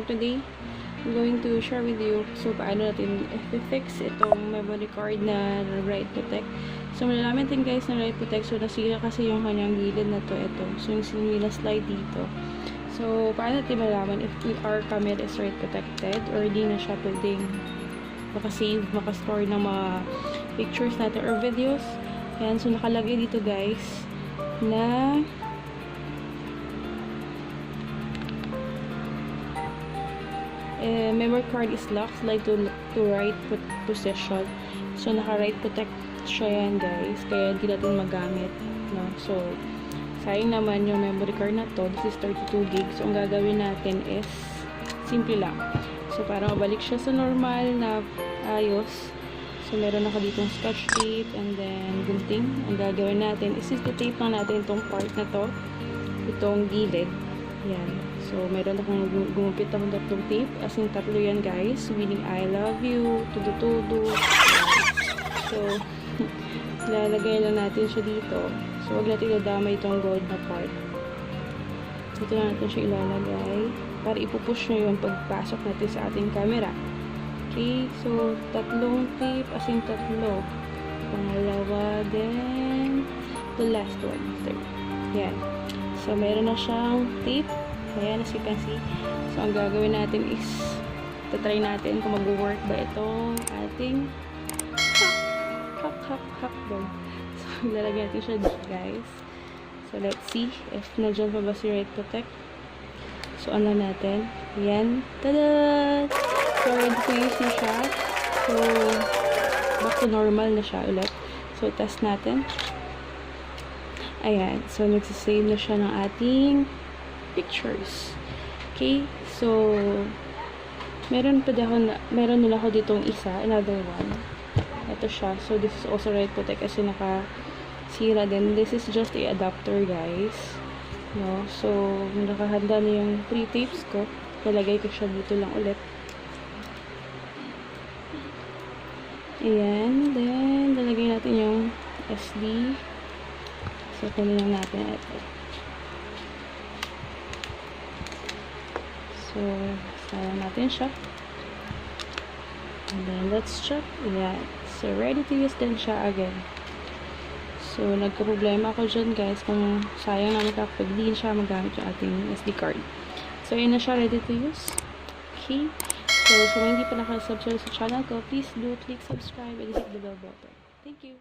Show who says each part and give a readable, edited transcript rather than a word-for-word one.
Speaker 1: today, I'm going to share with you so paano natin i-fix itong memory card na write protect. So malalaman din guys na write protect. So nasira kasi yung kanyang gilid na to. Ito. So yung sinila slide dito. So paano natin malalaman if our camera is write protected or di na siya pwedeng makasave, makastore ng mga pictures natin or videos. Yan. So nakalagay dito guys na memory card is locked, slide to right position. So naka-right protect siya yan guys, kaya hindi natin magamit, no? So sayang naman yung memory card na to. This is 32 GB. So ang gagawin natin is simple lang. So para mabalik siya sa normal na ayos, so meron ako ditong scotch tape and then gunting. Ang gagawin natin is tape lang natin itong part na to, itong gilid. Yan. So, meron akong gumupit akong tatlong tape. As in, tatlo yan guys. Meaning, I love you. Tudu-tudu. So, lalagay lang natin siya dito. So, wag natin dadamay itong gold na part. Dito na natin siya ilalagay. Para ipupush na yun pagpasok natin sa ating camera. Okay. So, tatlong tape. As in, tatlo. Pangalawa. Then, the last one. Third. Yan. So, meron na siyang tape. Ayan, as you can see. So, ang gagawin natin is tatry natin kung mag-work ba itong ating hak doon. So, lalagyan natin siya dito, guys. So, let's see if nandiyan pa ba si Right Protect. So, ano natin? Ayan. Tada! So, ready to use na siya. So, back to normal na siya ulit. So, test natin. Ayan. So, nagsasave na siya ng ating pictures. Okay? So, meron nila ako ditong isa, another one. Ito siya. So, this is also right protect kasi nakasira din. This is just a adapter, guys. No? So, nakahanda na yung 3 tapes ko. Nalagay ko siya dito lang ulit. Ayan. Then, lalagay natin yung SD. So, kunin lang natin ito. So, salang natin siya. And then, let's check. Ayan. So, ready to use din siya again. So, nagka-problema ako dyan, guys, kung sayang naman kapag hindi siya magamit yung ating SD card. So, yun na siya, ready to use. Okay. So, kung hindi pa nakasubscribe sa channel ko, please do click subscribe and hit the bell button. Thank you.